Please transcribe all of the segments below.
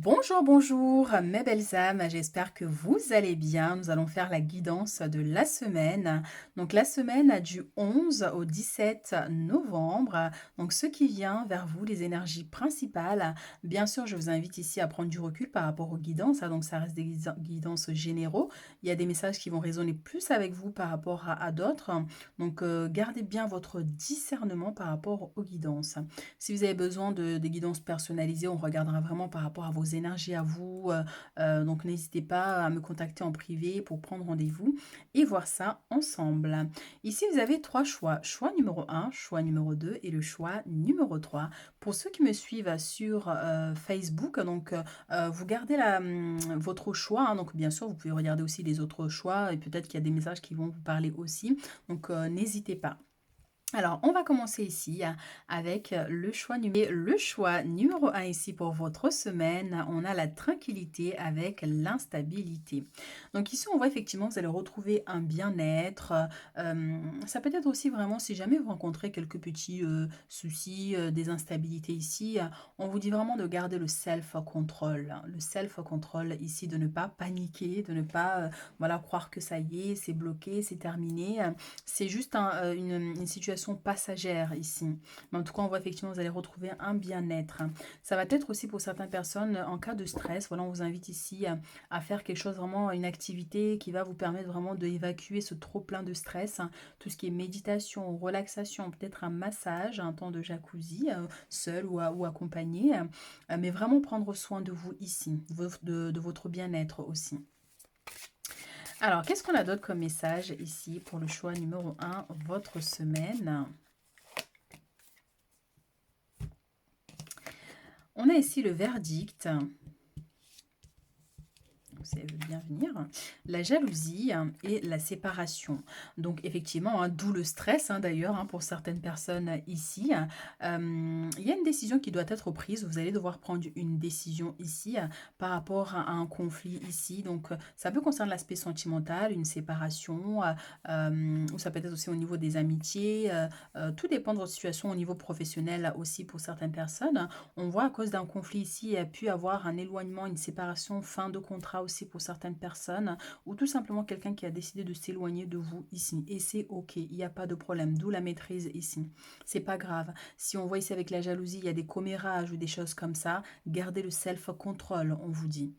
Bonjour, bonjour, mes belles âmes, j'espère que vous allez bien. Nous allons faire la guidance de la semaine. Donc la semaine du 11 au 17 novembre. Donc ce qui vient vers vous, les énergies principales. Bien sûr, je vous invite ici à prendre du recul par rapport aux guidances, hein. Donc ça reste des guidances généraux. Il y a des messages qui vont résonner plus avec vous par rapport à d'autres. Donc gardez bien votre discernement par rapport aux guidances. Si vous avez besoin de guidances personnalisées, on regardera vraiment par rapport à vos énergies à vous. Donc n'hésitez pas à me contacter en privé pour prendre rendez-vous et voir ça ensemble. Ici, vous avez trois choix. Choix numéro un, choix numéro 2 et le choix numéro 3. Pour ceux qui me suivent sur Facebook, donc vous gardez votre choix, hein. Donc bien sûr, vous pouvez regarder aussi les autres choix et peut-être qu'il y a des messages qui vont vous parler aussi. Donc n'hésitez pas. Alors, on va commencer ici avec le choix numéro un ici pour votre semaine. On a la tranquillité avec l'instabilité. Donc ici, on voit effectivement que vous allez retrouver un bien-être. Ça peut être aussi vraiment, si jamais vous rencontrez quelques petits soucis, des instabilités ici, on vous dit vraiment de garder le self-control. Le self-control ici, de ne pas paniquer, de ne pas voilà, croire que ça y est, c'est bloqué, c'est terminé. C'est juste une situation passagère ici. Mais en tout cas, on voit effectivement que vous allez retrouver un bien-être. Ça va être aussi pour certaines personnes en cas de stress. Voilà, on vous invite ici à faire quelque chose vraiment, une activité qui va vous permettre vraiment d'évacuer ce trop plein de stress. Tout ce qui est méditation, relaxation, peut-être un massage, un temps de jacuzzi, seul ou accompagné. Mais vraiment prendre soin de vous ici, de votre bien-être aussi. Alors, qu'est-ce qu'on a d'autre comme message ici pour le choix numéro un, votre semaine? On a ici le verdict. Vous allez bien venir, la jalousie et la séparation. Donc effectivement, d'où le stress d'ailleurs pour certaines personnes ici. Il y a une décision qui doit être prise. Vous allez devoir prendre une décision ici par rapport à un conflit ici. Donc ça peut concerner l'aspect sentimental, une séparation, ou ça peut être aussi au niveau des amitiés. Tout dépend de votre situation au niveau professionnel aussi pour certaines personnes. On voit à cause d'un conflit ici, il y a pu avoir un éloignement, une séparation, fin de contrat aussi pour certaines personnes, ou tout simplement quelqu'un qui a décidé de s'éloigner de vous ici. Et c'est ok, il n'y a pas de problème, d'où la maîtrise ici. C'est pas grave. Si on voit ici avec la jalousie, il y a des commérages ou des choses comme ça, gardez le self-control, on vous dit.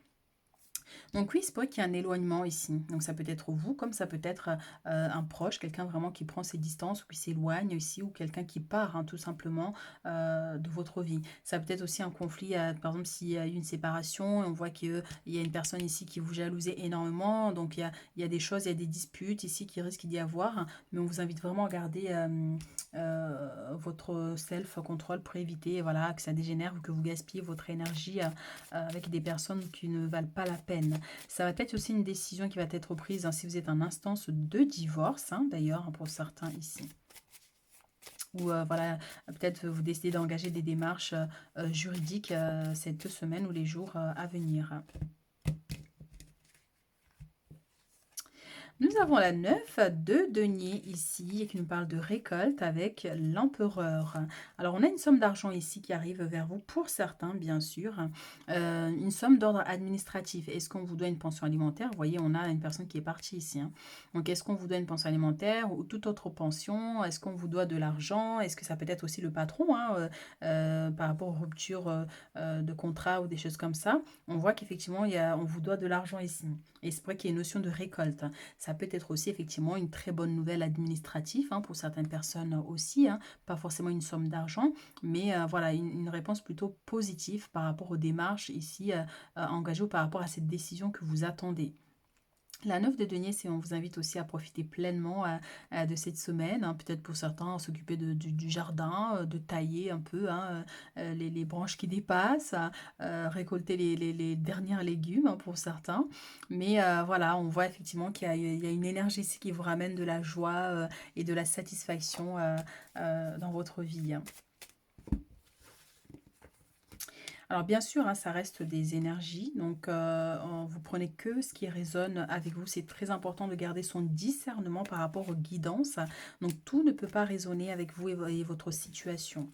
Donc oui, c'est vrai qu'il y a un éloignement ici. Donc ça peut être vous, comme ça peut être un proche, quelqu'un vraiment qui prend ses distances ou qui s'éloigne ici, ou quelqu'un qui part tout simplement de votre vie. Ça peut être aussi un conflit, par exemple s'il y a eu une séparation, et on voit qu'il y a une personne ici qui vous jalousait énormément, donc il y a des choses, il y a des disputes ici qui risquent d'y avoir, mais on vous invite vraiment à garder votre self-control pour éviter voilà, que ça dégénère ou que vous gaspillez votre énergie avec des personnes qui ne valent pas la peine. Ça va être aussi une décision qui va être prise si vous êtes en instance de divorce, d'ailleurs, pour certains ici. Ou voilà, peut-être vous décidez d'engager des démarches juridiques cette semaine ou les jours à venir. Nous avons la 9 de denier ici qui nous parle de récolte avec l'empereur. Alors on a une somme d'argent ici qui arrive vers vous pour certains bien sûr. Une somme d'ordre administratif. Est-ce qu'on vous doit une pension alimentaire? Vous voyez, on a une personne qui est partie ici. Donc est-ce qu'on vous doit une pension alimentaire ou toute autre pension? Est-ce qu'on vous doit de l'argent? Est-ce que ça peut être aussi le patron par rapport aux ruptures de contrat ou des choses comme ça? On voit qu'effectivement on vous doit de l'argent ici. Et c'est vrai qu'il y a une notion de récolte. Ça peut être aussi effectivement une très bonne nouvelle administrative pour certaines personnes aussi, pas forcément une somme d'argent, mais voilà, une réponse plutôt positive par rapport aux démarches ici engagées ou par rapport à cette décision que vous attendez. La 9 de denier, c'est on vous invite aussi à profiter pleinement de cette semaine. Peut-être pour certains, s'occuper du jardin, de tailler un peu les branches qui dépassent, récolter les derniers légumes pour certains. Mais voilà, on voit effectivement il y a une énergie ici qui vous ramène de la joie et de la satisfaction dans votre vie. Alors bien sûr, ça reste des énergies, donc vous prenez que ce qui résonne avec vous. C'est très important de garder son discernement par rapport aux guidances. Donc tout ne peut pas résonner avec vous et votre situation.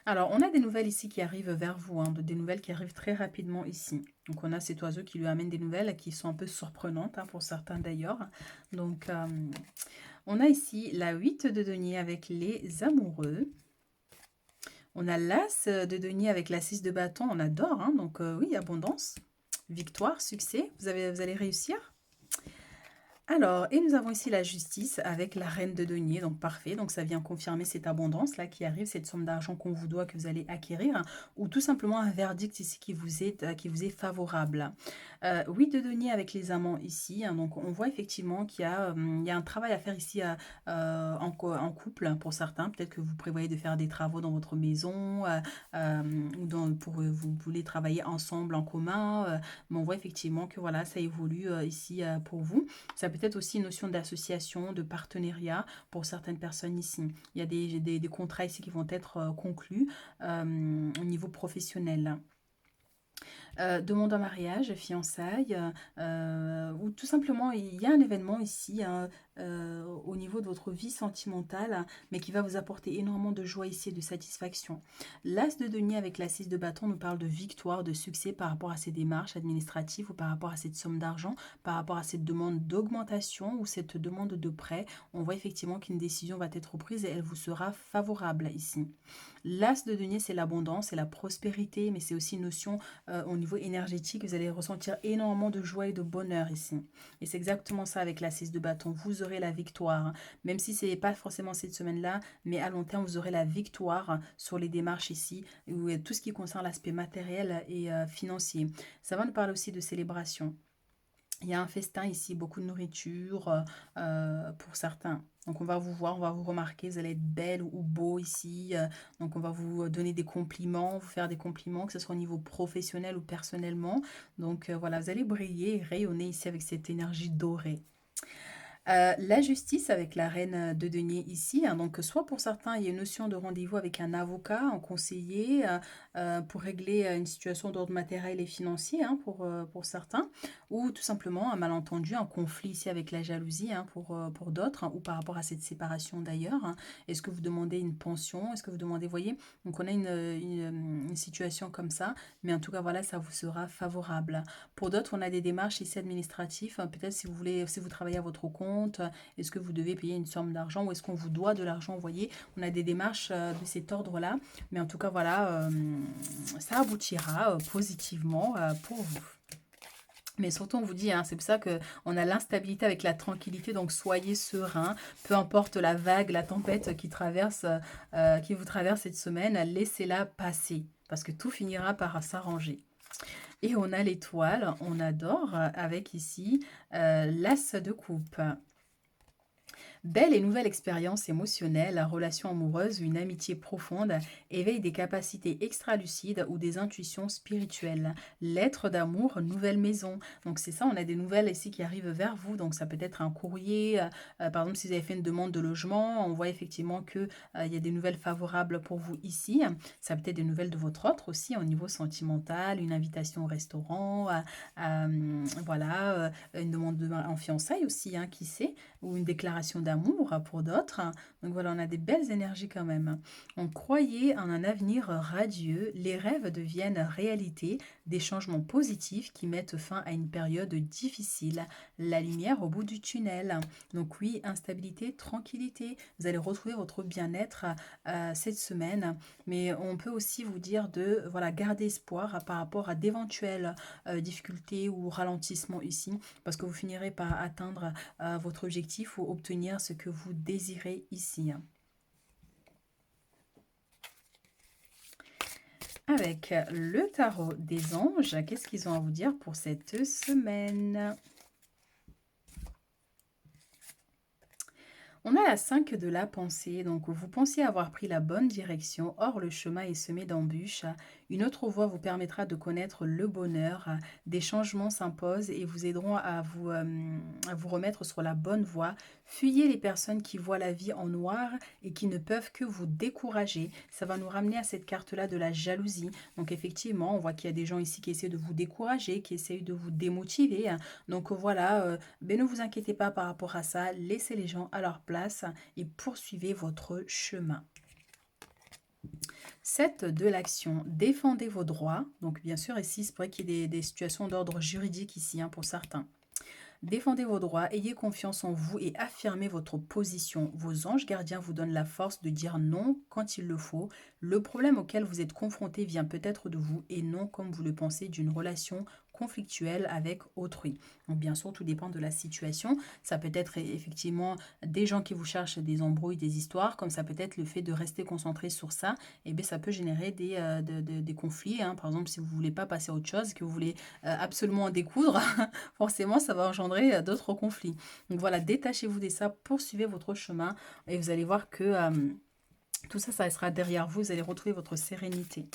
Alors, on a des nouvelles ici qui arrivent vers vous, hein, des nouvelles qui arrivent très rapidement ici. Donc, on a cet oiseau qui lui amène des nouvelles qui sont un peu surprenantes, hein, pour certains d'ailleurs. Donc, on a ici la 8 de denier avec les amoureux. On a l'as de denier avec la 6 de bâton. On adore, hein, donc oui, abondance, victoire, succès. Vous allez réussir. Alors, et nous avons ici la justice avec la reine de denier, donc parfait, donc ça vient confirmer cette abondance-là qui arrive, cette somme d'argent qu'on vous doit, que vous allez acquérir, hein, ou tout simplement un verdict ici qui vous est favorable. Oui, de denier avec les amants ici, hein, donc on voit effectivement il y a un travail à faire ici en couple, hein, pour certains, peut-être que vous prévoyez de faire des travaux dans votre maison, vous voulez travailler ensemble en commun, mais on voit effectivement que voilà, ça évolue ici pour vous. Ça peut être aussi une notion d'association, de partenariat pour certaines personnes ici. Il y a des contrats ici qui vont être conclus au niveau professionnel. Demande en mariage, fiançailles, ou tout simplement il y a un événement ici, hein, au niveau de votre vie sentimentale, mais qui va vous apporter énormément de joie ici et de satisfaction. L'as de denier avec la 6 de bâton nous parle de victoire, de succès par rapport à ces démarches administratives ou par rapport à cette somme d'argent, par rapport à cette demande d'augmentation ou cette demande de prêt. On voit effectivement qu'une décision va être prise et elle vous sera favorable ici. L'as de denier, c'est l'abondance, c'est la prospérité, mais c'est aussi une notion au niveau énergétique. Vous allez ressentir énormément de joie et de bonheur ici. Et c'est exactement ça avec la 6 de bâton. Vous aurez la victoire, hein. Même si ce n'est pas forcément cette semaine-là, mais à long terme, vous aurez la victoire sur les démarches ici, ou tout ce qui concerne l'aspect matériel et financier. Ça va nous parler aussi de célébration. Il y a un festin ici, beaucoup de nourriture pour certains. Donc on va vous voir, on va vous remarquer, vous allez être belle ou beau ici. Donc on va vous donner des compliments, vous faire des compliments, que ce soit au niveau professionnel ou personnellement. Donc voilà, vous allez briller et rayonner ici avec cette énergie dorée. La justice avec la reine de denier ici, hein, donc soit pour certains, il y a une notion de rendez-vous avec un avocat, un conseiller, pour régler une situation d'ordre matériel et financier, hein, pour certains, ou tout simplement un malentendu, un conflit ici avec la jalousie, hein, pour d'autres, hein, ou par rapport à cette séparation d'ailleurs, hein. Est-ce que vous demandez une pension? Est-ce que vous demandez, voyez, donc on a une situation comme ça, mais en tout cas, voilà, ça vous sera favorable. Pour d'autres, on a des démarches ici administratives. Peut-être si vous voulez, si vous travaillez à votre compte, est-ce que vous devez payer une somme d'argent ou est-ce qu'on vous doit de l'argent? Vous voyez, on a des démarches de cet ordre-là. Mais en tout cas, voilà, ça aboutira positivement pour vous. Mais surtout, on vous dit, hein, c'est pour ça qu'on a l'instabilité avec la tranquillité, donc soyez serein, peu importe la vague, la tempête qui vous traverse cette semaine, laissez-la passer, parce que tout finira par s'arranger. Et on a l'étoile, on adore, avec ici l'as de coupe. Belle et nouvelle expérience émotionnelle, relation amoureuse ou une amitié profonde éveille des capacités extra-lucides ou des intuitions spirituelles. Lettre d'amour, nouvelle maison. Donc c'est ça, on a des nouvelles ici qui arrivent vers vous. Donc ça peut être un courrier, par exemple si vous avez fait une demande de logement, on voit effectivement que il y a des nouvelles favorables pour vous ici. Ça peut être des nouvelles de votre autre aussi au niveau sentimental, une invitation au restaurant, voilà, une demande en fiançailles aussi, hein, qui sait, ou une déclaration d'amour pour d'autres. Donc voilà, on a des belles énergies quand même. On croyait en un avenir radieux, les rêves deviennent réalité, des changements positifs qui mettent fin à une période difficile, la lumière au bout du tunnel. Donc oui, instabilité, tranquillité, vous allez retrouver votre bien-être cette semaine, mais on peut aussi vous dire de voilà, garder espoir par rapport à d'éventuelles difficultés ou ralentissements ici, parce que vous finirez par atteindre votre objectif ou obtenir ce que vous désirez ici. Avec le tarot des anges, qu'est-ce qu'ils ont à vous dire pour cette semaine? On a la 5 de la pensée, donc vous pensiez avoir pris la bonne direction, or le chemin est semé d'embûches. Une autre voie vous permettra de connaître le bonheur. Des changements s'imposent et vous aideront à vous remettre sur la bonne voie. Fuyez les personnes qui voient la vie en noir et qui ne peuvent que vous décourager. Ça va nous ramener à cette carte-là de la jalousie. Donc effectivement, on voit qu'il y a des gens ici qui essaient de vous décourager, qui essayent de vous démotiver. Donc voilà, mais ne vous inquiétez pas par rapport à ça. Laissez les gens à leur place et poursuivez votre chemin. 7 de l'action, défendez vos droits. Donc bien sûr ici, c'est vrai qu'il y ait des situations d'ordre juridique ici hein, pour certains. Défendez vos droits, ayez confiance en vous et affirmez votre position. Vos anges gardiens vous donnent la force de dire non quand il le faut. Le problème auquel vous êtes confronté vient peut-être de vous et non, comme vous le pensez, d'une relation conflictuelle avec autrui. Donc bien sûr, tout dépend de la situation. Ça peut être effectivement des gens qui vous cherchent des embrouilles, des histoires, comme ça peut être le fait de rester concentré sur ça. Et bien ça peut générer des conflits. Hein. Par exemple, si vous ne voulez pas passer à autre chose, que vous voulez absolument en découdre, forcément, ça va engendrer d'autres conflits. Donc voilà, détachez-vous de ça, poursuivez votre chemin et vous allez voir que tout ça, ça restera derrière vous. Vous allez retrouver votre sérénité.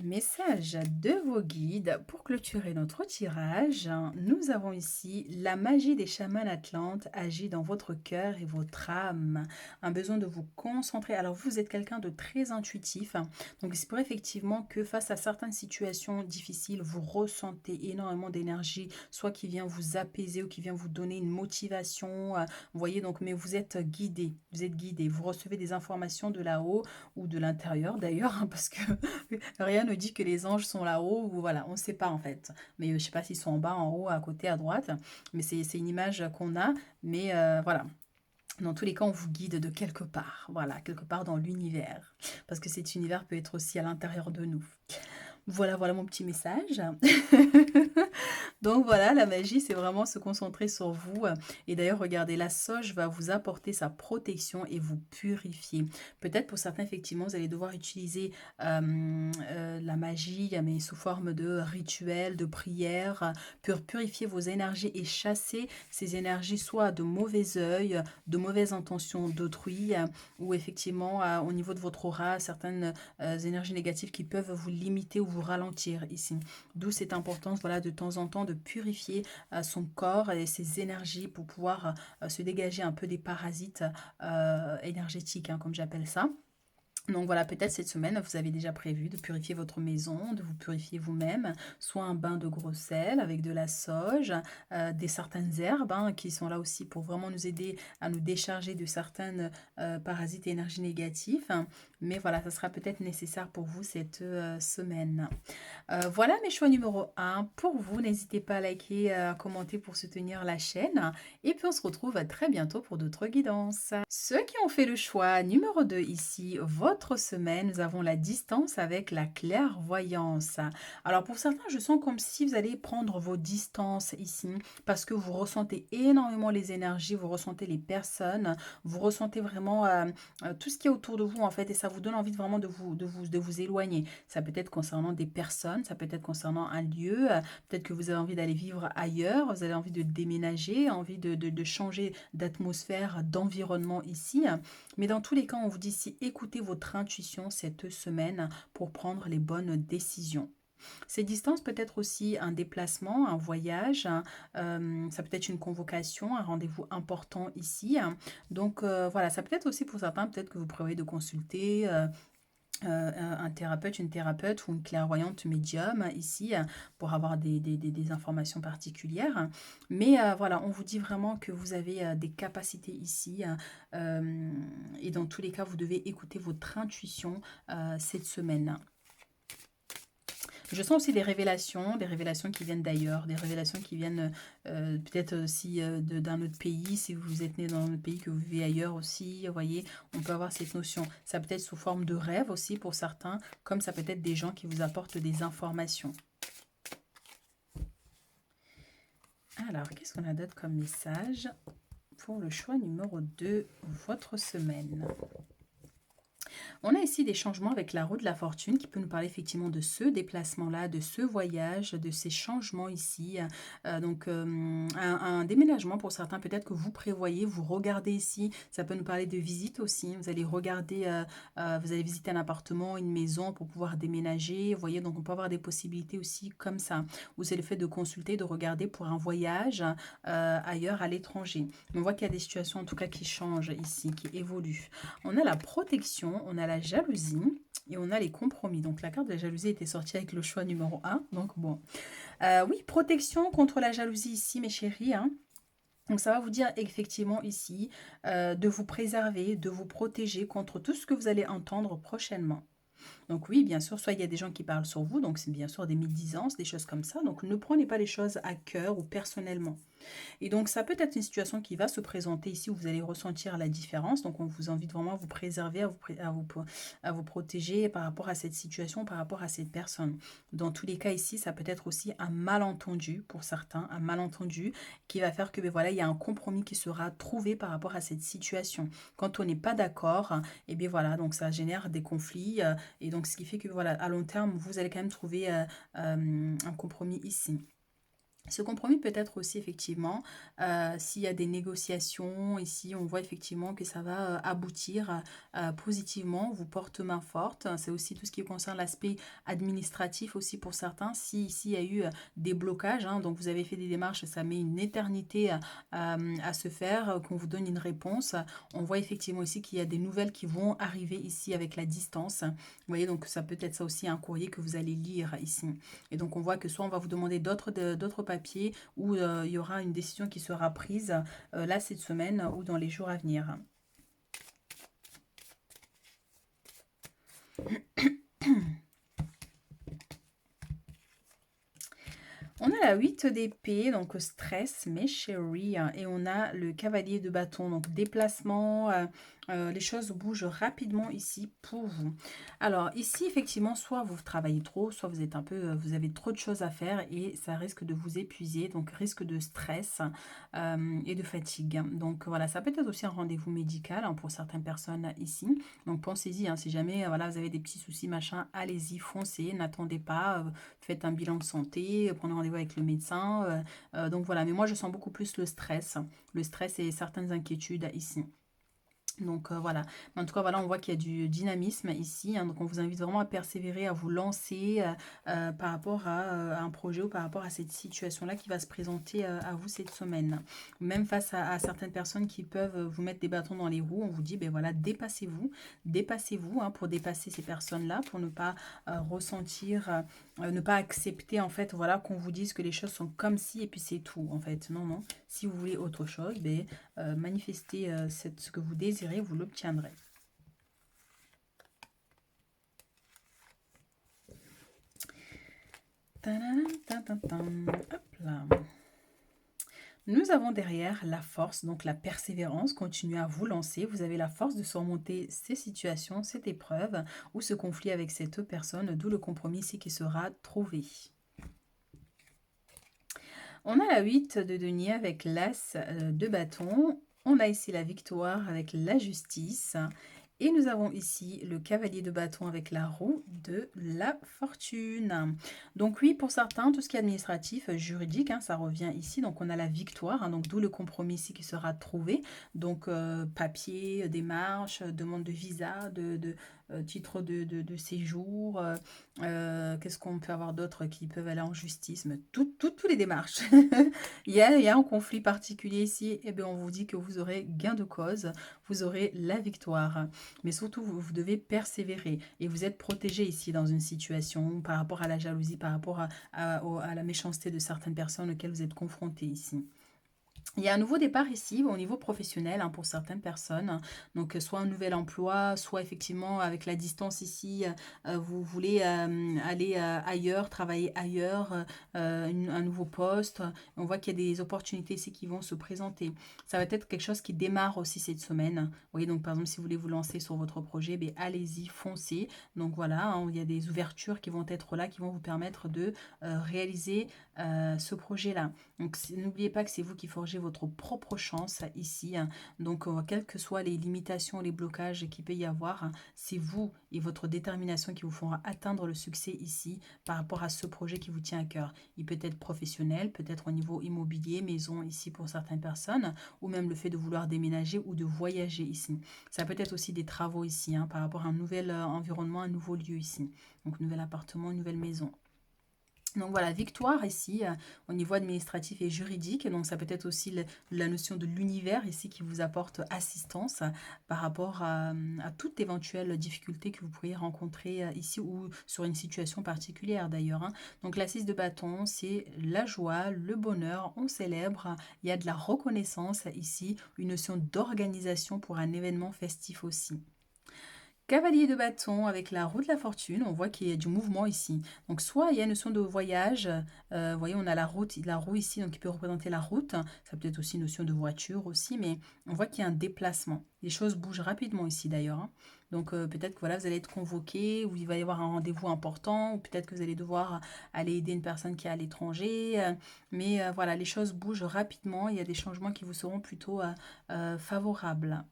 Message de vos guides pour clôturer notre tirage. Nous avons ici la magie des chamans atlantes agit dans votre cœur et votre âme. Un besoin de vous concentrer. Alors vous êtes quelqu'un de très intuitif. Donc il se pourrait effectivement que face à certaines situations difficiles, vous ressentez énormément d'énergie, soit qui vient vous apaiser ou qui vient vous donner une motivation. Vous voyez donc, mais vous êtes guidé. Vous êtes guidé. Vous recevez des informations de là-haut ou de l'intérieur d'ailleurs, hein, parce que rien ne dit que les anges sont là-haut, ou voilà, on ne sait pas en fait. Mais je ne sais pas s'ils sont en bas, en haut, à côté, à droite. Mais c'est une image qu'on a. Mais voilà. Dans tous les cas, on vous guide de quelque part. Voilà, quelque part dans l'univers. Parce que cet univers peut être aussi à l'intérieur de nous. Voilà, voilà mon petit message. Donc voilà, la magie, c'est vraiment se concentrer sur vous. Et d'ailleurs, regardez, la sauge va vous apporter sa protection et vous purifier. Peut-être pour certains, effectivement, vous allez devoir utiliser la magie, mais sous forme de rituel, de prière, pour purifier vos énergies et chasser ces énergies, soit de mauvais œil, de mauvaises intentions d'autrui, ou effectivement, au niveau de votre aura, certaines énergies négatives qui peuvent vous limiter ou vous ralentir ici. D'où cette importance, voilà, de temps en temps de purifier son corps et ses énergies pour pouvoir se dégager un peu des parasites énergétiques, hein, comme j'appelle ça. Donc voilà, peut-être cette semaine, vous avez déjà prévu de purifier votre maison, de vous purifier vous-même, soit un bain de gros sel avec de la sauge, des certaines herbes hein, qui sont là aussi pour vraiment nous aider à nous décharger de certaines parasites et énergies négatives. Mais voilà, ça sera peut-être nécessaire pour vous cette semaine. Voilà mes choix numéro 1 pour vous. N'hésitez pas à liker, à commenter pour soutenir la chaîne. Et puis on se retrouve très bientôt pour d'autres guidances. Ceux qui ont fait le choix numéro 2 ici, votre semaine, nous avons la distance avec la clairvoyance. Alors pour certains, je sens comme si vous allez prendre vos distances ici parce que vous ressentez énormément les énergies, vous ressentez les personnes, vous ressentez vraiment tout ce qui est autour de vous en fait et ça vous donne envie vraiment de vous éloigner. Ça peut être concernant des personnes, ça peut être concernant un lieu, peut-être que vous avez envie d'aller vivre ailleurs, vous avez envie de déménager, envie de changer d'atmosphère, d'environnement ici. Mais dans tous les cas, on vous dit si écoutez votre intuition cette semaine pour prendre les bonnes décisions. Ces distances peut être aussi un déplacement, un voyage, ça peut être une convocation, un rendez-vous important ici. Donc voilà, ça peut être aussi pour certains, peut-être que vous prévoyez de consulter un thérapeute, une thérapeute ou une clairvoyante médium ici pour avoir des informations particulières. Mais voilà, on vous dit vraiment que vous avez des capacités ici et dans tous les cas, vous devez écouter votre intuition cette semaine. Je sens aussi des révélations qui viennent d'ailleurs, des révélations qui viennent peut-être aussi d'un autre pays, si vous êtes né dans un autre pays, que vous vivez ailleurs aussi, vous voyez, on peut avoir cette notion. Ça peut être sous forme de rêve aussi pour certains, comme ça peut être des gens qui vous apportent des informations. Alors, qu'est-ce qu'on a d'autre comme message pour le choix numéro 2, votre semaine ? On a ici des changements avec la roue de la fortune qui peut nous parler effectivement de ce déplacement-là, de ce voyage, de ces changements ici. Donc, un déménagement pour certains, peut-être que vous prévoyez, vous regardez ici. Ça peut nous parler de visite aussi. Vous allez regarder, vous allez visiter un appartement, une maison pour pouvoir déménager. Vous voyez, donc on peut avoir des possibilités aussi comme ça. Ou c'est le fait de consulter, de regarder pour un voyage ailleurs à l'étranger. On voit qu'il y a des situations en tout cas qui changent ici, qui évoluent. On a la protection, on a la jalousie et on a les compromis. Donc la carte de la jalousie était sortie avec le choix numéro 1. Donc bon. Oui, protection contre la jalousie ici, mes chéris. Hein. Donc ça va vous dire effectivement ici de vous préserver, de vous protéger contre tout ce que vous allez entendre prochainement. Donc oui, bien sûr, soit il y a des gens qui parlent sur vous, donc c'est bien sûr des médisances, des choses comme ça. Donc ne prenez pas les choses à cœur ou personnellement. Et donc, ça peut être une situation qui va se présenter ici où vous allez ressentir la différence. Donc, on vous invite vraiment à vous préserver, à vous protéger par rapport à cette situation, par rapport à cette personne. Dans tous les cas ici, ça peut être aussi un malentendu pour certains, un malentendu qui va faire que, ben voilà, il y a un compromis qui sera trouvé par rapport à cette situation. Quand on n'est pas d'accord, et bien voilà, donc ça génère des conflits. Et donc, ce qui fait que, voilà, à long terme, vous allez quand même trouver un compromis ici. Ce compromis peut être aussi effectivement, s'il y a des négociations, ici on voit effectivement que ça va aboutir positivement, vous porte main forte. C'est aussi tout ce qui concerne l'aspect administratif aussi pour certains. Si ici il y a eu des blocages, hein, donc vous avez fait des démarches, ça met une éternité à se faire, qu'on vous donne une réponse. On voit effectivement ici qu'il y a des nouvelles qui vont arriver ici avec la distance. Vous voyez, donc ça peut être ça aussi un courrier que vous allez lire ici. Et donc on voit que soit on va vous demander d'autres papiers ou il y aura une décision qui sera prise là cette semaine ou dans les jours à venir. On a la 8 d'épée, donc stress, mes chéris, et on a le cavalier de bâton, donc déplacement, les choses bougent rapidement ici pour vous. Alors ici, effectivement, soit vous travaillez trop, soit vous êtes un peu, vous avez trop de choses à faire et ça risque de vous épuiser, donc risque de stress et de fatigue. Donc voilà, ça peut être aussi un rendez-vous médical hein, pour certaines personnes ici. Donc pensez-y, hein, si jamais voilà, vous avez des petits soucis, machin, allez-y, foncez, n'attendez pas, faites un bilan de santé, prenez rendez-vous avec le médecin. Donc voilà, mais moi je sens beaucoup plus le stress et certaines inquiétudes ici. Donc voilà, en tout cas voilà, on voit qu'il y a du dynamisme ici, hein, donc on vous invite vraiment à persévérer, à vous lancer par rapport à un projet ou par rapport à cette situation-là qui va se présenter à vous cette semaine. Même face à certaines personnes qui peuvent vous mettre des bâtons dans les roues, on vous dit, ben voilà, dépassez-vous hein, pour dépasser ces personnes-là, pour ne pas ressentir, ne pas accepter en fait, voilà, qu'on vous dise que les choses sont comme si et puis c'est tout en fait. Non, non, si vous voulez autre chose, ben manifestez ce que vous désirez, vous l'obtiendrez. Hop là. Nous avons derrière la force, donc la persévérance. Continuez à vous lancer. Vous avez la force de surmonter ces situations, cette épreuve ou ce conflit avec cette personne, d'où le compromis ici qui sera trouvé. On a la 8 de denier avec l'as de bâton. On a ici la victoire avec la justice. Et nous avons ici le cavalier de bâton avec la roue de la fortune. Donc oui, pour certains, tout ce qui est administratif, juridique, hein, ça revient ici. Donc on a la victoire, hein, donc d'où le compromis ici qui sera trouvé. Donc papier, démarche, demande de visa, de titre de séjour. Qu'est-ce qu'on peut avoir d'autre qui peuvent aller en justice? Mais toutes les démarches. Il y a un conflit particulier ici. Et bien on vous dit que vous aurez gain de cause. Vous aurez la victoire. Mais surtout, vous devez persévérer et vous êtes protégé ici dans une situation par rapport à la jalousie, par rapport à la méchanceté de certaines personnes auxquelles vous êtes confrontés ici. Il y a un nouveau départ ici au niveau professionnel hein, pour certaines personnes. Donc, soit un nouvel emploi, soit effectivement avec la distance ici, vous voulez aller ailleurs, travailler ailleurs, un nouveau poste. On voit qu'il y a des opportunités ici qui vont se présenter. Ça va être quelque chose qui démarre aussi cette semaine. Vous voyez, donc par exemple, si vous voulez vous lancer sur votre projet, ben, allez-y, foncez. Donc voilà, hein, il y a des ouvertures qui vont être là, qui vont vous permettre de réaliser ce projet-là. Donc n'oubliez pas que c'est vous qui forgez votre propre chance ici. Hein. Donc quelles que soient les limitations, les blocages qu'il peut y avoir, hein, c'est vous et votre détermination qui vous fera atteindre le succès ici par rapport à ce projet qui vous tient à cœur. Il peut être professionnel, peut-être au niveau immobilier, maison ici pour certaines personnes, ou même le fait de vouloir déménager ou de voyager ici. Ça peut être aussi des travaux ici hein, par rapport à un nouvel environnement, un nouveau lieu ici. Donc nouvel appartement, une nouvelle maison. Donc voilà, victoire ici au niveau administratif et juridique. Donc ça peut être aussi la notion de l'univers ici qui vous apporte assistance par rapport à toute éventuelle difficulté que vous pourriez rencontrer ici ou sur une situation particulière d'ailleurs, hein. Donc la 6 de bâton, c'est la joie, le bonheur, on célèbre, il y a de la reconnaissance ici, une notion d'organisation pour un événement festif aussi. Cavalier de bâton avec la roue de la fortune, on voit qu'il y a du mouvement ici. Donc soit il y a une notion de voyage, vous voyez on a la roue ici, donc qui peut représenter la route, ça peut être aussi une notion de voiture aussi, mais on voit qu'il y a un déplacement. Les choses bougent rapidement ici d'ailleurs, hein. Donc peut-être que voilà, vous allez être convoqué, ou il va y avoir un rendez-vous important, ou peut-être que vous allez devoir aller aider une personne qui est à l'étranger, mais voilà, les choses bougent rapidement, il y a des changements qui vous seront plutôt favorables.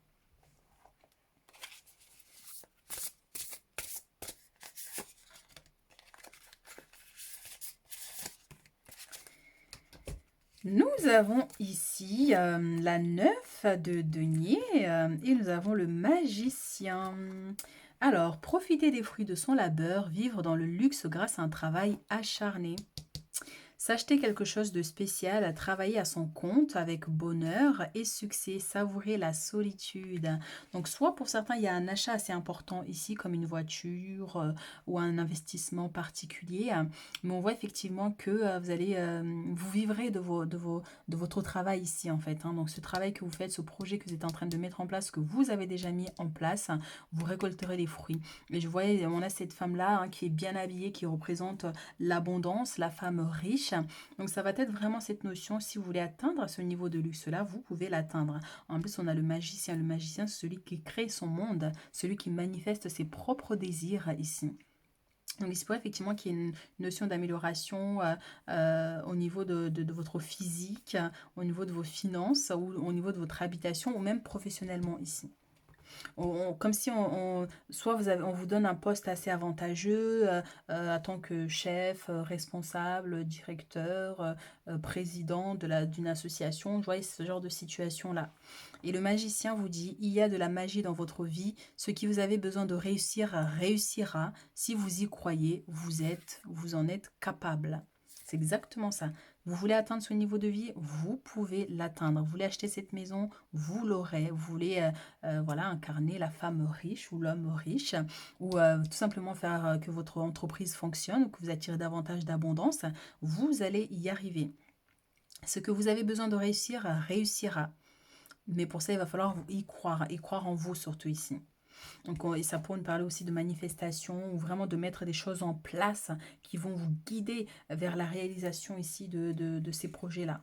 Nous avons ici la 9 de denier et nous avons le magicien. Alors, profiter des fruits de son labeur, vivre dans le luxe grâce à un travail acharné. S'acheter quelque chose de spécial, travailler à son compte avec bonheur et succès, savourer la solitude. Donc soit pour certains, il y a un achat assez important ici, comme une voiture ou un investissement particulier, mais on voit effectivement que vous vivrez de votre travail ici en fait, hein. Donc ce travail que vous faites, ce projet que vous êtes en train de mettre en place, que vous avez déjà mis en place, vous récolterez les fruits. Et je voyais, on a cette femme-là qui est bien habillée, qui représente l'abondance, la femme riche. Donc ça va être vraiment cette notion, si vous voulez atteindre ce niveau de luxe-là, vous pouvez l'atteindre. En plus, on a le magicien. Le magicien, c'est celui qui crée son monde, celui qui manifeste ses propres désirs ici. Donc il se pourrait effectivement qu'il y ait une notion d'amélioration au niveau de votre physique, au niveau de vos finances ou au niveau de votre habitation ou même professionnellement ici. Comme si soit on vous donne un poste assez avantageux en tant que chef, responsable, directeur, président d'une association. Vous voyez ce genre de situation-là. Et le magicien vous dit, il y a de la magie dans votre vie. Ce qui vous avez besoin de réussir réussira. Si vous y croyez, vous en êtes capable. C'est exactement ça. Vous voulez atteindre ce niveau de vie, vous pouvez l'atteindre. Vous voulez acheter cette maison, vous l'aurez. Vous voulez voilà, incarner la femme riche ou l'homme riche, ou tout simplement faire que votre entreprise fonctionne, que vous attirez davantage d'abondance, vous allez y arriver. Ce que vous avez besoin de réussir réussira. Mais pour ça, il va falloir y croire en vous surtout ici. Donc, et ça pourrait nous parler aussi de manifestation ou vraiment de mettre des choses en place qui vont vous guider vers la réalisation ici de ces projets-là.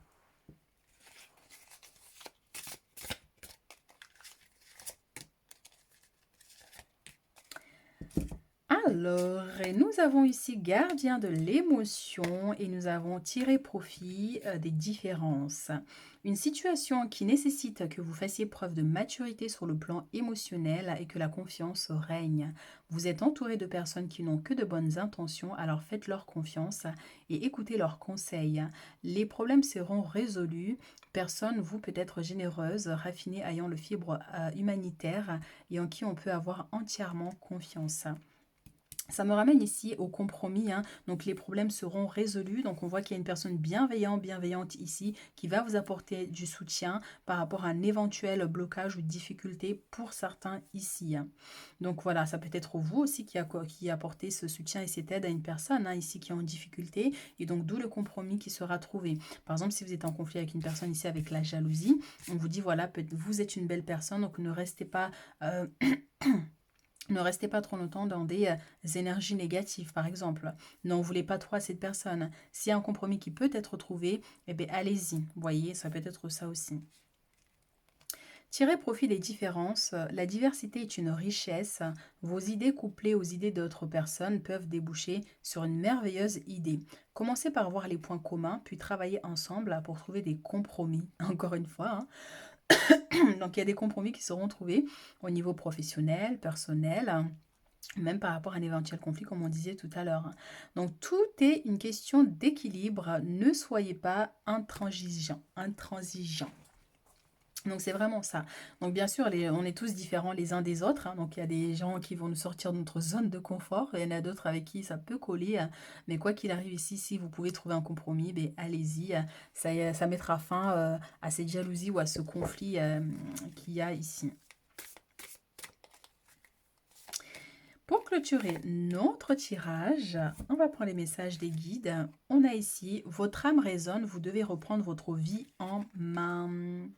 Alors, et nous avons ici gardien de l'émotion et nous avons tiré profit des différences. Une situation qui nécessite que vous fassiez preuve de maturité sur le plan émotionnel et que la confiance règne. Vous êtes entouré de personnes qui n'ont que de bonnes intentions, alors faites-leur confiance et écoutez leurs conseils. Les problèmes seront résolus. Personne, vous peut être généreuse, raffinée, ayant le fibre humanitaire et en qui on peut avoir entièrement confiance. Ça me ramène ici au compromis, hein. Donc les problèmes seront résolus. Donc on voit qu'il y a une personne bienveillante ici qui va vous apporter du soutien par rapport à un éventuel blocage ou difficulté pour certains ici, hein. Donc voilà, ça peut être vous aussi qui apportez ce soutien et cette aide à une personne, hein, ici qui est en difficulté. Et donc d'où le compromis qui sera trouvé. Par exemple, si vous êtes en conflit avec une personne ici avec la jalousie, on vous dit voilà, vous êtes une belle personne, donc ne restez pas... Ne restez pas trop longtemps dans des énergies négatives, par exemple. N'en voulez pas trop à cette personne. S'il y a un compromis qui peut être trouvé, eh bien, allez-y. Vous voyez, ça peut être ça aussi. Tirez profit des différences. La diversité est une richesse. Vos idées couplées aux idées d'autres personnes peuvent déboucher sur une merveilleuse idée. Commencez par voir les points communs, puis travaillez ensemble pour trouver des compromis. Encore une fois, hein. Donc il y a des compromis qui seront trouvés au niveau professionnel, personnel, même par rapport à un éventuel conflit, comme on disait tout à l'heure. Donc tout est une question d'équilibre. Ne soyez pas intransigeant. Donc c'est vraiment ça. Donc bien sûr, on est tous différents les uns des autres, hein. Donc il y a des gens qui vont nous sortir de notre zone de confort, et il y en a d'autres avec qui ça peut coller, mais quoi qu'il arrive ici, si vous pouvez trouver un compromis, ben allez-y. Ça mettra fin à cette jalousie ou à ce conflit qu'il y a ici. Pour clôturer notre tirage, on va prendre les messages des guides. On a ici, votre âme résonne, vous devez reprendre votre vie en main.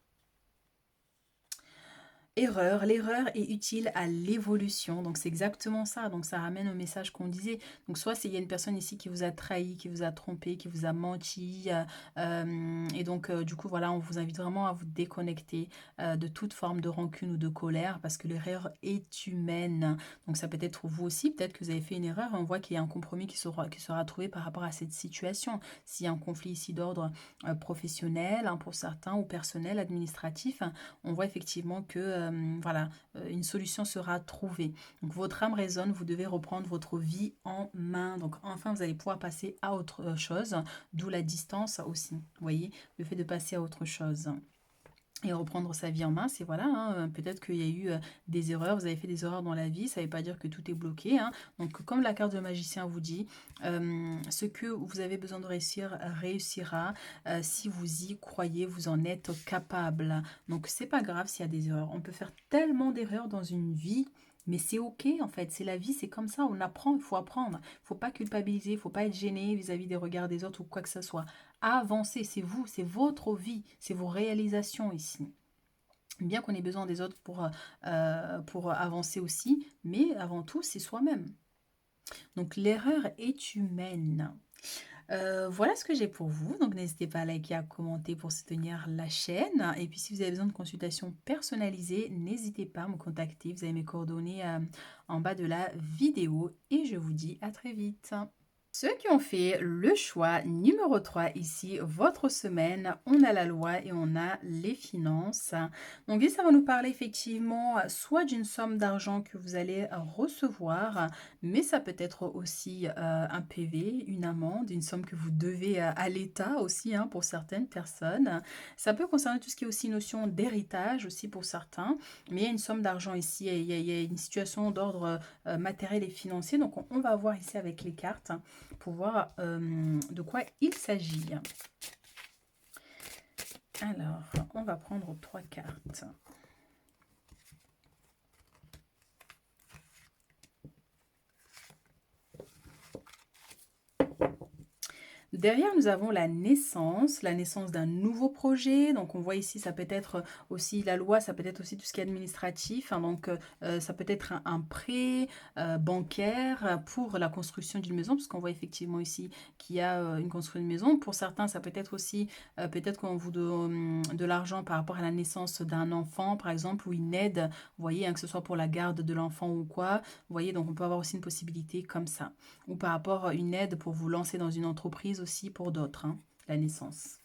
Erreur, l'erreur est utile à l'évolution, donc c'est exactement ça, donc ça ramène au message qu'on disait. Donc soit il y a une personne ici qui vous a trahi, qui vous a trompé, qui vous a menti, et donc du coup voilà, on vous invite vraiment à vous déconnecter de toute forme de rancune ou de colère, parce que l'erreur est humaine. Donc ça peut être vous aussi, peut-être que vous avez fait une erreur, et on voit qu'il y a un compromis qui sera trouvé par rapport à cette situation. S'il y a un conflit ici d'ordre professionnel, hein, pour certains, ou personnel, administratif, on voit effectivement que voilà, une solution sera trouvée. Donc votre âme résonne, vous devez reprendre votre vie en main. Donc enfin, vous allez pouvoir passer à autre chose, d'où la distance aussi. Vous voyez, le fait de passer à autre chose. Et reprendre sa vie en main, c'est voilà, hein, peut-être qu'il y a eu des erreurs, vous avez fait des erreurs dans la vie, ça ne veut pas dire que tout est bloqué, hein. Donc comme la carte de magicien vous dit, ce que vous avez besoin de réussir réussira, si vous y croyez, vous en êtes capable. Donc c'est pas grave s'il y a des erreurs, on peut faire tellement d'erreurs dans une vie, mais c'est ok en fait, c'est la vie, c'est comme ça, on apprend, il faut apprendre, il ne faut pas culpabiliser, il ne faut pas être gêné vis-à-vis des regards des autres ou quoi que ce soit. Avancer, c'est vous, c'est votre vie, c'est vos réalisations ici. Bien qu'on ait besoin des autres pour avancer aussi, mais avant tout, c'est soi-même. Donc l'erreur est humaine. Voilà ce que j'ai pour vous. Donc n'hésitez pas à liker, à commenter pour soutenir la chaîne. Et puis si vous avez besoin de consultations personnalisées, n'hésitez pas à me contacter. Vous avez mes coordonnées en bas de la vidéo. Et je vous dis à très vite. Ceux qui ont fait le choix numéro 3 ici, votre semaine, on a la loi et on a les finances. Donc ici, ça va nous parler effectivement soit d'une somme d'argent que vous allez recevoir, mais ça peut être aussi un PV, une amende, une somme que vous devez à l'État aussi, hein, pour certaines personnes. Ça peut concerner tout ce qui est aussi notion d'héritage aussi pour certains, mais il y a une somme d'argent ici, il y a une situation d'ordre matériel et financier. Donc on va voir ici avec les cartes pour voir de quoi il s'agit. Alors, on va prendre 3 cartes. Derrière, nous avons la naissance d'un nouveau projet. Donc, on voit ici, ça peut être aussi la loi, ça peut être aussi tout ce qui est administratif, hein. Donc, ça peut être un prêt bancaire pour la construction d'une maison, parce qu'on voit effectivement ici qu'il y a une construction d'une maison. Pour certains, ça peut être aussi, peut-être qu'on vous donne de l'argent par rapport à la naissance d'un enfant, par exemple, ou une aide, vous voyez, hein, que ce soit pour la garde de l'enfant ou quoi. Vous voyez, donc on peut avoir aussi une possibilité comme ça. Ou par rapport à une aide pour vous lancer dans une entreprise aussi pour d'autres, hein, la naissance.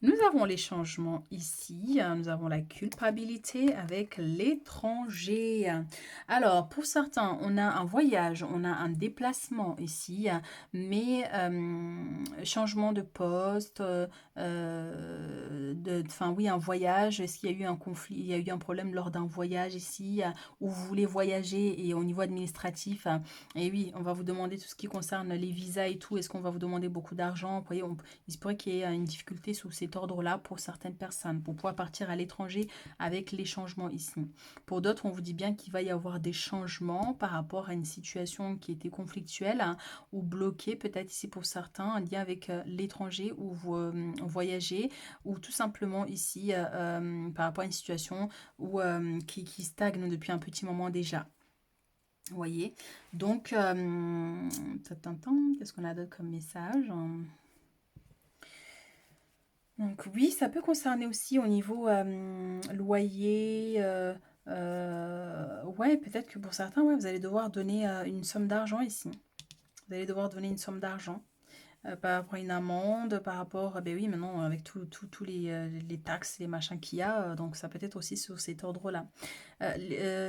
Nous avons les changements ici, nous avons la culpabilité avec l'étranger. Alors, pour certains, on a un voyage, on a un déplacement ici, mais changement de poste, enfin oui, un voyage, est-ce qu'il y a eu un conflit, il y a eu un problème lors d'un voyage ici, où vous voulez voyager et au niveau administratif, et oui, on va vous demander tout ce qui concerne les visas et tout, est-ce qu'on va vous demander beaucoup d'argent, vous voyez, il se pourrait qu'il y ait une difficulté sous cet ordre-là pour certaines personnes, pour pouvoir partir à l'étranger avec les changements ici. Pour d'autres, on vous dit bien qu'il va y avoir des changements par rapport à une situation qui était conflictuelle, hein, ou bloquée, peut-être ici pour certains, en lien avec l'étranger où vous voyagez, ou tout simplement ici par rapport à une situation qui stagne depuis un petit moment déjà. Vous voyez, donc, qu'est-ce qu'on a d'autre comme message? Donc oui, ça peut concerner aussi au niveau loyer. Ouais, peut-être que pour certains, ouais, vous allez devoir donner une somme d'argent ici. Vous allez devoir donner une somme d'argent. par rapport à une amende, par rapport, ben oui, maintenant, avec tous les taxes, les machins qu'il y a, donc ça peut être aussi sur cet ordre-là.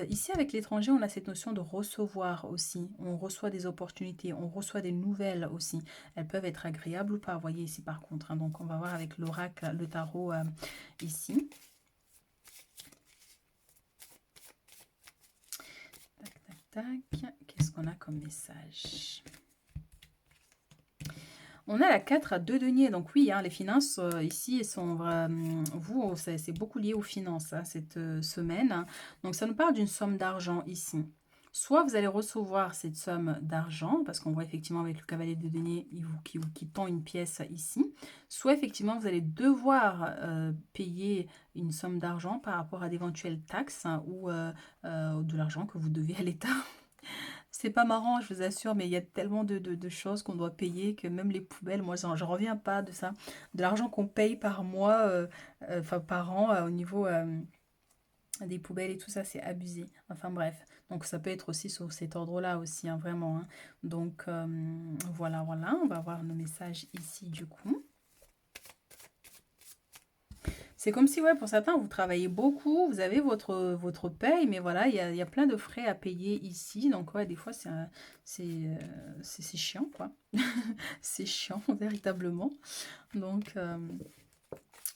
Ici, avec l'étranger, on a cette notion de recevoir aussi. On reçoit des opportunités, on reçoit des nouvelles aussi. Elles peuvent être agréables ou pas, vous voyez ici par contre, hein. Donc, on va voir avec l'oracle, le tarot ici. Tac, tac, tac. Qu'est-ce qu'on a comme message? On a la 4 à 2 deniers, donc oui, hein, les finances ici sont vous, c'est beaucoup lié aux finances hein, cette semaine. Donc ça nous parle d'une somme d'argent ici. Soit vous allez recevoir cette somme d'argent, parce qu'on voit effectivement avec le cavalier de denier qui tend une pièce ici. Soit effectivement vous allez devoir payer une somme d'argent par rapport à d'éventuelles taxes hein, ou de l'argent que vous devez à l'État. C'est pas marrant, je vous assure, mais il y a tellement de choses qu'on doit payer que même les poubelles, moi, j'en reviens pas de ça. De l'argent qu'on paye par mois, enfin par an, au niveau des poubelles et tout ça, c'est abusé. Enfin bref, donc ça peut être aussi sur cet ordre-là aussi, hein, vraiment. Hein. Donc voilà, voilà, on va voir nos messages ici du coup. C'est comme si, ouais, pour certains, vous travaillez beaucoup, vous avez votre paye, mais voilà, il y a plein de frais à payer ici. Donc, ouais, des fois, c'est chiant, quoi. C'est chiant, véritablement. Donc,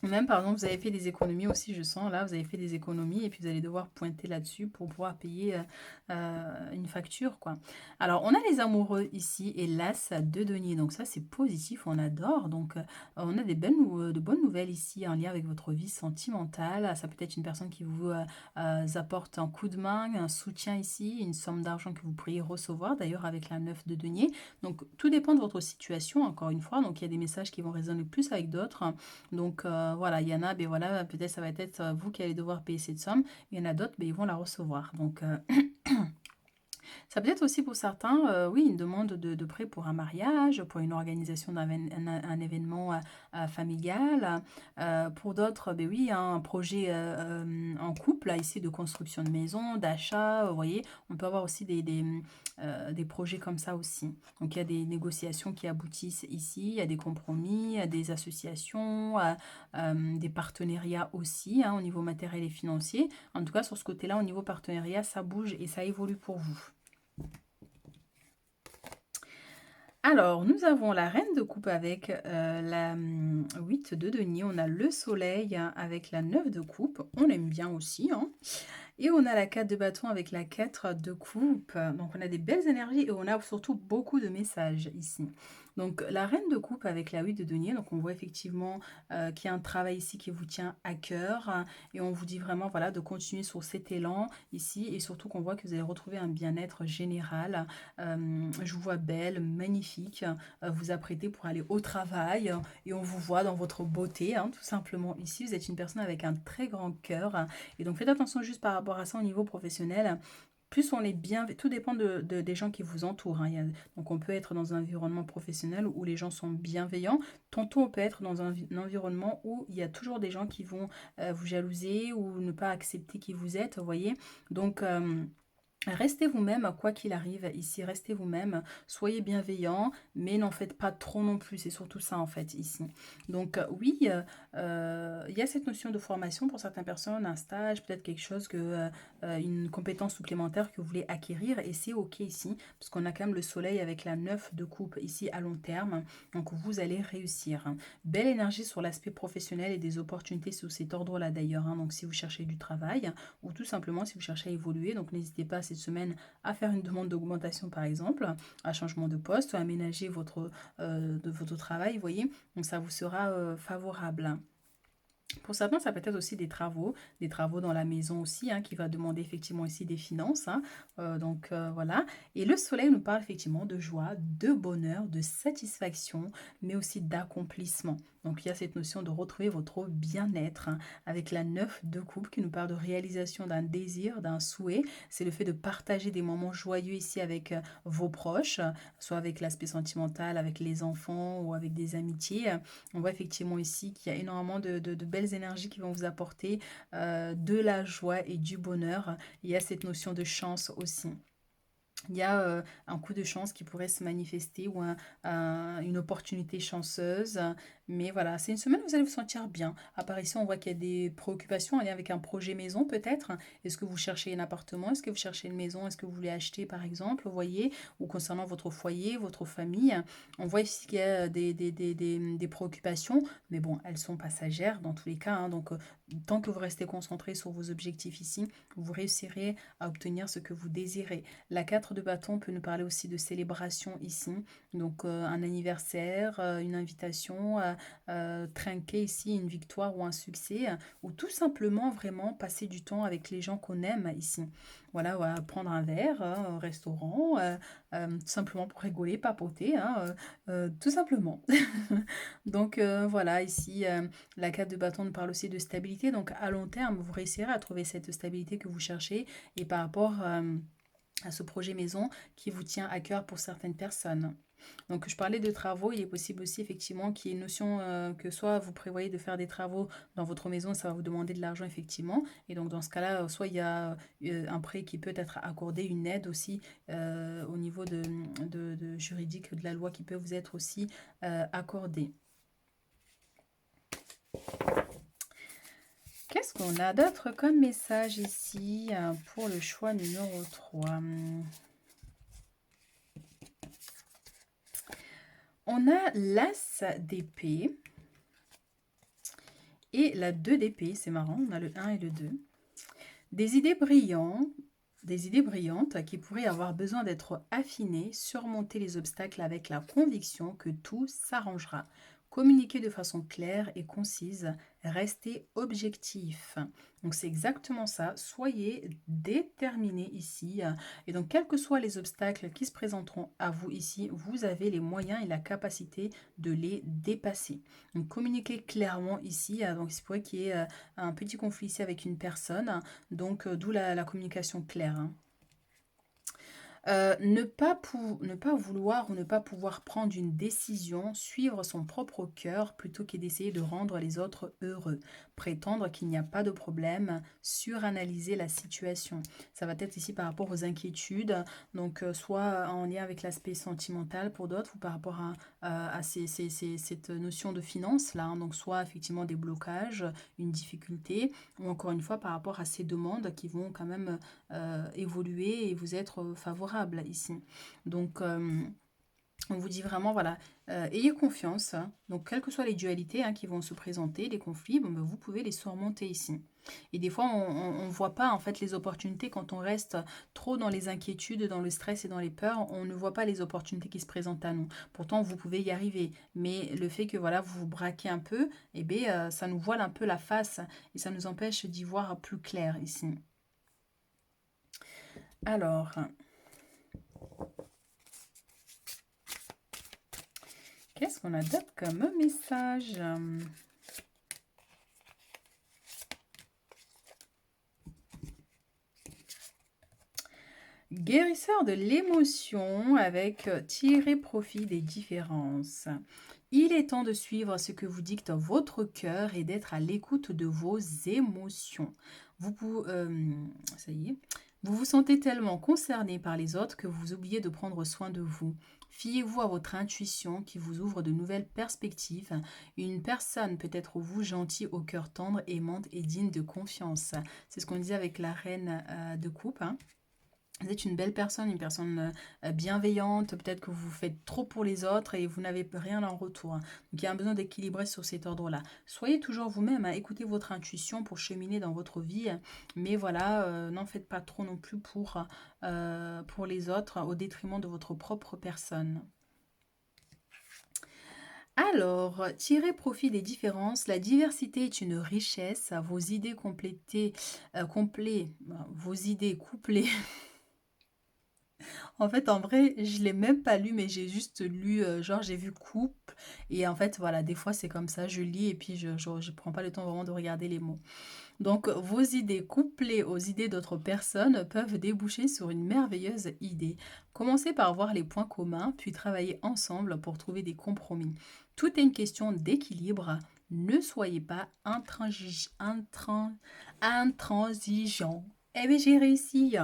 même, par exemple, vous avez fait des économies aussi, je sens, là, vous avez fait des économies et puis vous allez devoir pointer là-dessus pour pouvoir payer une facture, quoi. Alors, on a les amoureux ici et l'as de denier, donc ça, c'est positif, on adore. Donc, on a de bonnes nouvelles ici en lien avec votre vie sentimentale. Ça peut être une personne qui vous apporte un coup de main, un soutien ici, une somme d'argent que vous pourriez recevoir, d'ailleurs, avec la 9 de denier. Donc, tout dépend de votre situation, encore une fois. Donc, il y a des messages qui vont résonner plus avec d'autres. Donc voilà, il y en a, ben voilà, peut-être ça va être vous qui allez devoir payer cette somme. Il y en a d'autres, ben, ils vont la recevoir. Donc ça peut être aussi pour certains, oui, une demande de prêt pour un mariage, pour une organisation un événement familial. Pour d'autres, ben oui, hein, un projet en couple, là, ici de construction de maison, d'achat, vous voyez, on peut avoir aussi des projets comme ça aussi. Donc il y a des négociations qui aboutissent ici, il y a des compromis, des associations, des partenariats aussi, hein, au niveau matériel et financier. En tout cas, sur ce côté-là, au niveau partenariat, ça bouge et ça évolue pour vous. Alors, nous avons la reine de coupe avec la 8 de denier. On a le soleil hein, avec la 9 de coupe. On aime bien aussi. Hein. Et on a la 4 de bâton avec la 4 de coupe. Donc, on a des belles énergies et on a surtout beaucoup de messages ici. Donc, la reine de coupe avec la 8 de denier. Donc, on voit effectivement qu'il y a un travail ici qui vous tient à cœur. Hein, et on vous dit vraiment voilà, de continuer sur cet élan ici. Et surtout qu'on voit que vous allez retrouver un bien-être général. Je vous vois belle, magnifique. Vous apprêtez pour aller au travail. Et on vous voit dans votre beauté, hein, tout simplement. Ici, vous êtes une personne avec un très grand cœur. Et donc, faites attention juste par rapport à ça au niveau professionnel. Plus on est bien, tout dépend des gens qui vous entourent. Hein. Donc on peut être dans un environnement professionnel où les gens sont bienveillants. Tantôt on peut être dans un environnement où il y a toujours des gens qui vont vous jalouser ou ne pas accepter qui vous êtes, vous voyez. Donc restez vous-même, quoi qu'il arrive ici, restez vous-même, soyez bienveillant, mais n'en faites pas trop non plus, c'est surtout ça en fait ici. Donc oui, il y a cette notion de formation pour certaines personnes, un stage, peut-être quelque chose une compétence supplémentaire que vous voulez acquérir, et c'est ok ici, parce qu'on a quand même le soleil avec la 9 de coupe ici à long terme, donc vous allez réussir. Hein. Belle énergie sur l'aspect professionnel et des opportunités sous cet ordre-là d'ailleurs, hein. Donc si vous cherchez du travail, ou tout simplement si vous cherchez à évoluer, donc n'hésitez pas cette semaine à faire une demande d'augmentation par exemple, à changement de poste, ou à aménager de votre travail, vous voyez, donc ça vous sera favorable. Pour certains, ça peut être aussi des travaux dans la maison aussi, hein, qui va demander effectivement ici des finances. Hein. Donc voilà. Et le soleil nous parle effectivement de joie, de bonheur, de satisfaction, mais aussi d'accomplissement. Donc il y a cette notion de retrouver votre bien-être hein, avec la 9 de coupe qui nous parle de réalisation d'un désir, d'un souhait. C'est le fait de partager des moments joyeux ici avec vos proches, soit avec l'aspect sentimental, avec les enfants ou avec des amitiés. On voit effectivement ici qu'il y a énormément de belles énergies qui vont vous apporter de la joie et du bonheur. Il y a cette notion de chance aussi. Il y a un coup de chance qui pourrait se manifester ou une opportunité chanceuse. Mais voilà, c'est une semaine où vous allez vous sentir bien. À part ici, on voit qu'il y a des préoccupations en lien avec un projet maison peut-être. Est-ce que vous cherchez un appartement? Est-ce que vous cherchez une maison? Est-ce que vous voulez acheter par exemple? Vous voyez? Ou concernant votre foyer, votre famille. On voit ici qu'il y a des préoccupations. Mais bon, elles sont passagères dans tous les cas, hein. Donc, tant que vous restez concentré sur vos objectifs ici, vous réussirez à obtenir ce que vous désirez. La 4 de bâton peut nous parler aussi de célébration ici. Donc un anniversaire, une invitation, trinquer ici une victoire ou un succès, ou tout simplement vraiment passer du temps avec les gens qu'on aime ici. Voilà, ouais, prendre un verre au restaurant, tout simplement pour rigoler, papoter, hein, tout simplement. Donc voilà, ici, la 4 de bâton nous parle aussi de stabilité. Donc à long terme, vous réussirez à trouver cette stabilité que vous cherchez et par rapport à ce projet maison qui vous tient à cœur pour certaines personnes. Donc, je parlais de travaux, il est possible aussi effectivement qu'il y ait une notion que soit vous prévoyez de faire des travaux dans votre maison, ça va vous demander de l'argent effectivement. Et donc, dans ce cas-là, soit il y a un prêt qui peut être accordé, une aide aussi au niveau de juridique, de la loi qui peut vous être aussi accordée. Qu'est-ce qu'on a d'autre comme message ici pour le choix numéro 3? On a l'As d'épée et la 2 d'épée, c'est marrant, on a le 1 et le 2. Des idées brillantes qui pourraient avoir besoin d'être affinées, surmonter les obstacles avec la conviction que tout s'arrangera. Communiquer de façon claire et concise, rester objectif. Donc c'est exactement ça, soyez déterminés ici. Et donc quels que soient les obstacles qui se présenteront à vous ici, vous avez les moyens et la capacité de les dépasser. Donc communiquez clairement ici, donc il se pourrait qu'il y ait un petit conflit ici avec une personne, donc d'où la communication claire, hein. Ne pas vouloir ou ne pas pouvoir prendre une décision, suivre son propre cœur plutôt que d'essayer de rendre les autres heureux. Prétendre qu'il n'y a pas de problème, suranalyser la situation. Ça va être ici par rapport aux inquiétudes, donc soit en lien avec l'aspect sentimental pour d'autres ou par rapport à cette notion de finance là, hein. Donc soit effectivement des blocages, une difficulté, ou encore une fois par rapport à ces demandes qui vont quand même évoluer et vous être favorable ici. Donc, on vous dit vraiment, voilà, ayez confiance, hein. Donc, quelles que soient les dualités qui vont se présenter, les conflits, bon, ben, vous pouvez les surmonter ici. Et des fois, on ne voit pas en fait les opportunités quand on reste trop dans les inquiétudes, dans le stress et dans les peurs. On ne voit pas les opportunités qui se présentent à nous. Pourtant, vous pouvez y arriver. Mais le fait que voilà, vous vous braquez un peu, eh bien, ça nous voile un peu la face et ça nous empêche d'y voir plus clair ici. Alors, qu'est-ce qu'on a d'autre comme message? Guérisseur de l'émotion avec tirer profit des différences. Il est temps de suivre ce que vous dicte votre cœur et d'être à l'écoute de vos émotions. Ça y est, vous vous sentez tellement concerné par les autres que vous oubliez de prendre soin de vous. Fiez-vous à votre intuition qui vous ouvre de nouvelles perspectives. Une personne peut être vous gentille, au cœur tendre, aimante et digne de confiance. C'est ce qu'on disait avec la reine de coupe, hein. Vous êtes une belle personne, une personne bienveillante, peut-être que vous faites trop pour les autres et vous n'avez rien en retour, hein. Donc il y a un besoin d'équilibrer sur cet ordre-là. Soyez toujours vous-même, hein, écoutez votre intuition pour cheminer dans votre vie, mais voilà, n'en faites pas trop non plus pour les autres au détriment de votre propre personne. Alors, tirez profit des différences. La diversité est une richesse. Vos idées vos idées couplées. En fait, en vrai, je l'ai même pas lu, mais j'ai juste lu, genre j'ai vu coupe. Et en fait, voilà, des fois c'est comme ça, je lis et puis je prends pas le temps vraiment de regarder les mots. Donc, vos idées couplées aux idées d'autres personnes peuvent déboucher sur une merveilleuse idée. Commencez par voir les points communs, puis travaillez ensemble pour trouver des compromis. Tout est une question d'équilibre. Ne soyez pas intransigeant. Eh bien, j'ai réussi.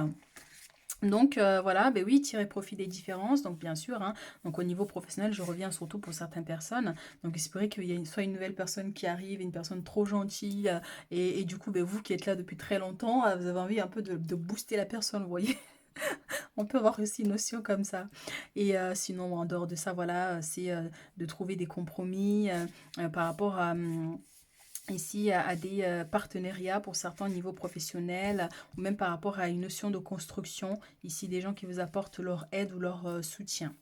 Donc voilà, beh, oui, tirer profit des différences, donc bien sûr, hein, donc au niveau professionnel, je reviens surtout pour certaines personnes, donc il se pourrait qu'il y ait soit une nouvelle personne qui arrive, une personne trop gentille, et du coup, beh, vous qui êtes là depuis très longtemps, vous avez envie un peu de booster la personne, vous voyez? On peut avoir aussi une notion comme ça. Et sinon, en dehors de ça, voilà, c'est de trouver des compromis par rapport à, ici à des partenariats pour certains niveaux professionnels ou même par rapport à une notion de construction. Ici, des gens qui vous apportent leur aide ou leur soutien.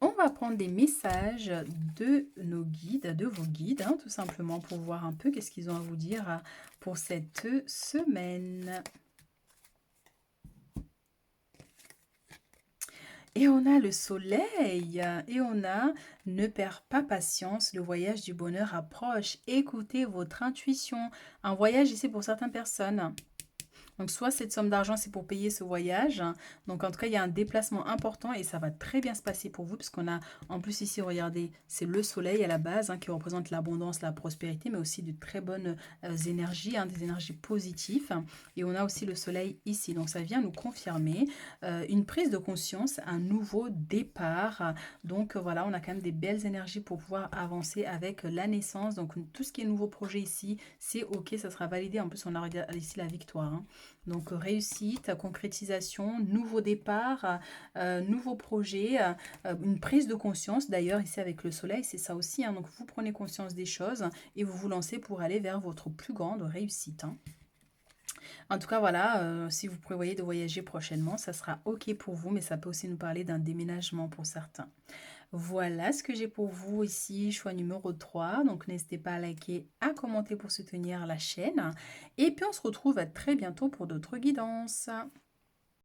On va prendre des messages de nos guides, de vos guides, hein, tout simplement pour voir un peu qu'est-ce qu'ils ont à vous dire pour cette semaine. Et on a le soleil, et on a ne perds pas patience, le voyage du bonheur approche. Écoutez votre intuition. Un voyage ici pour certaines personnes. Donc, soit cette somme d'argent, c'est pour payer ce voyage. Donc, en tout cas, il y a un déplacement important et ça va très bien se passer pour vous, puisqu'on a, en plus ici, regardez, c'est le soleil à la base qui représente l'abondance, la prospérité, mais aussi de très bonnes énergies, des énergies positives. Et on a aussi le soleil ici. Donc, ça vient nous confirmer une prise de conscience, un nouveau départ. Donc, voilà, on a quand même des belles énergies pour pouvoir avancer avec la naissance. Donc, tout ce qui est nouveau projet ici, c'est OK, ça sera validé. En plus, on a ici la victoire. Donc réussite, concrétisation, nouveau départ, nouveau projet, une prise de conscience. D'ailleurs, ici avec le soleil, c'est ça aussi. Donc vous prenez conscience des choses et vous vous lancez pour aller vers votre plus grande réussite. En tout cas, voilà, si vous prévoyez de voyager prochainement, ça sera OK pour vous, mais ça peut aussi nous parler d'un déménagement pour certains. Voilà ce que j'ai pour vous ici, choix numéro 3. Donc n'hésitez pas à liker, à commenter pour soutenir la chaîne. Et puis on se retrouve à très bientôt pour d'autres guidances.